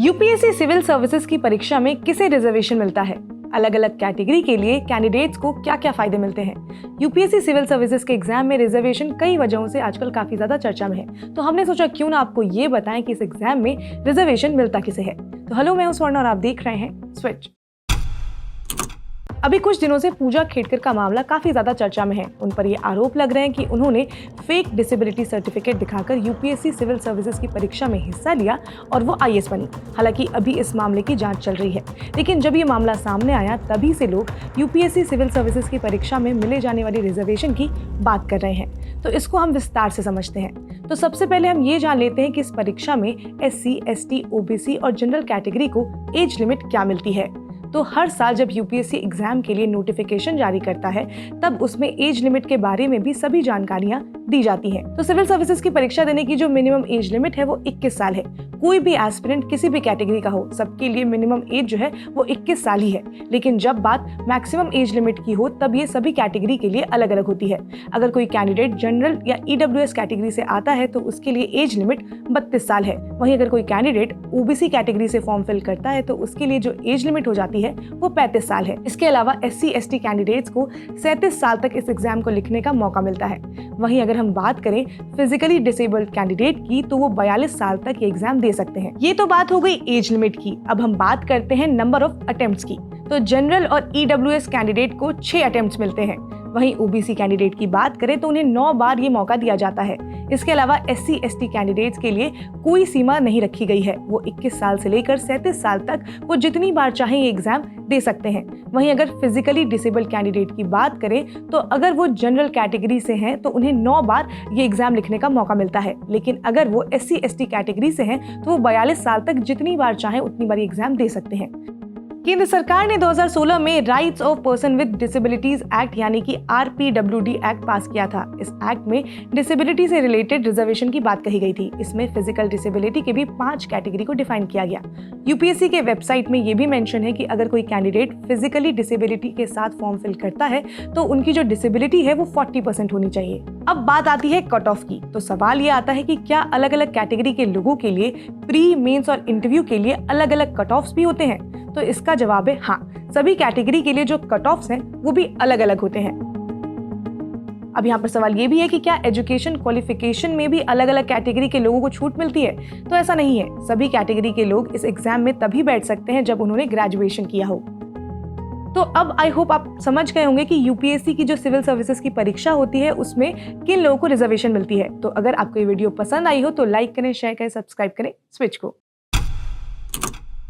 UPSC civil services की परीक्षा में किसे रिजर्वेशन मिलता है? अलग अलग कैटेगरी के लिए कैंडिडेट्स को क्या क्या फायदे मिलते हैं? यूपीएससी सिविल सर्विसेज के एग्जाम में रिजर्वेशन कई वजहों से आजकल काफी ज्यादा चर्चा में है, तो हमने सोचा क्यों ना आपको ये बताएं कि इस एग्जाम में रिजर्वेशन मिलता किसे है। तो हेलो, मैं हूं स्वर्ण और आप देख रहे हैं स्विच। अभी कुछ दिनों से पूजा खेड़कर का मामला काफी ज्यादा चर्चा में है। उन पर ये आरोप लग रहे हैं कि उन्होंने फेक डिसेबिलिटी सर्टिफिकेट दिखाकर यूपीएससी सिविल सर्विसेज की परीक्षा में हिस्सा लिया और वो आईएएस बनी। हालांकि अभी इस मामले की जांच चल रही है, लेकिन जब ये मामला सामने आया तभी से लोग यूपीएससी सिविल सर्विसेज की परीक्षा में मिले जाने वाली रिजर्वेशन की बात कर रहे हैं। तो इसको हम विस्तार से समझते हैं। तो सबसे पहले हम ये जान लेते हैं कि इस परीक्षा में एससी, एसटी, ओबीसी और जनरल कैटेगरी को एज लिमिट क्या मिलती है। तो हर साल जब यूपीएससी एग्जाम के लिए नोटिफिकेशन जारी करता है तब उसमें एज लिमिट के बारे में भी सभी जानकारियां दी जाती हैं। तो सिविल सर्विसेज की परीक्षा देने की जो मिनिमम एज लिमिट है वो 21 साल है। कोई भी एस्पिरेंट किसी भी कैटेगरी का हो, सबके लिए मिनिमम एज जो है वो 21 साल ही है। लेकिन जब बात मैक्सिमम एज लिमिट की हो तब ये सभी कैटेगरी के लिए अलग अलग होती है। अगर कोई कैंडिडेट जनरल या ईडब्ल्यूएस कैटेगरी से आता है तो उसके लिए एज लिमिट 32 साल है। वहीं अगर कोई कैंडिडेट ओबीसी कैटेगरी से फॉर्म फिल करता है तो उसके लिए जो एज लिमिट हो जाती है वो 35 साल है। इसके अलावा एससी, एसटी कैंडिडेट्स को 37 साल तक इस एग्जाम को लिखने का मौका मिलता है। वहीं अगर हम बात करें फिजिकली डिसेबल्ड कैंडिडेट की तो वो 42 साल तक ये एग्जाम दे सकते हैं। ये तो बात हो गई एज लिमिट की। अब हम बात करते हैं नंबर ऑफ अटेम्प्ट्स की। तो जनरल और ईडब्ल्यूएस कैंडिडेट को 6 अटेम्प्ट्स मिलते हैं। वहीं ओबीसी कैंडिडेट की बात करें तो उन्हें 9 बार ये मौका दिया जाता है। इसके अलावा एससी, एसटी कैंडिडेट्स के लिए कोई सीमा नहीं रखी गई है। वो 21 साल से लेकर 37 साल तक वो जितनी बार चाहें ये एग्जाम दे सकते हैं। वहीं अगर फिजिकली डिसेबल्ड कैंडिडेट की बात करें तो अगर वो जनरल कैटेगरी से हैं तो उन्हें 9 बार ये एग्जाम लिखने का मौका मिलता है। लेकिन अगर वो एससी, एसटी कैटेगरी से हैं तो वो 42 साल तक जितनी बार चाहें उतनी बार ये एग्जाम दे सकते हैं। केंद्र सरकार ने 2016 में rights of person with disabilities act यानी कि आरपीडब्ल्यूडी एक्ट पास किया था। इस एक्ट में डिसेबिलिटी से रिलेटेड रिजर्वेशन की बात कही गई थी। इसमें फिजिकल डिसेबिलिटी के भी 5 कैटेगरी को डिफाइन किया गया। यूपीएससी के वेबसाइट में ये भी मेंशन है कि अगर कोई कैंडिडेट फिजिकली डिसेबिलिटी के साथ फॉर्म फिल करता है तो उनकी जो डिसेबिलिटी है वो 40% होनी चाहिए। अब बात आती है कट ऑफ की। तो सवाल ये आता है कि क्या अलग अलग कैटेगरी के लोगों के लिए प्री, मेंस और इंटरव्यू के लिए अलग अलग कट ऑफ्स भी होते हैं? तो इसका जवाब है हाँ। सभी कैटेगरी के लिए जो कट ऑफ्स हैं वो भी अलग अलग होते हैं। अब यहाँ पर सवाल ये भी है कि क्या एजुकेशन क्वालिफिकेशन में भी अलग अलग कैटेगरी के लोगों को छूट मिलती है? तो ऐसा नहीं है। सभी कैटेगरी के लोग इस एग्जाम में तभी बैठ सकते हैं जब उन्होंने ग्रेजुएशन किया हो। तो अब आई होप आप समझ गए होंगे कि यूपीएससी की जो सिविल सर्विसेज की परीक्षा होती है उसमें किन लोगों को रिजर्वेशन मिलती है। तो अगर आपको ये वीडियो पसंद आई हो तो लाइक करें, शेयर करें, सब्सक्राइब करें स्विच को।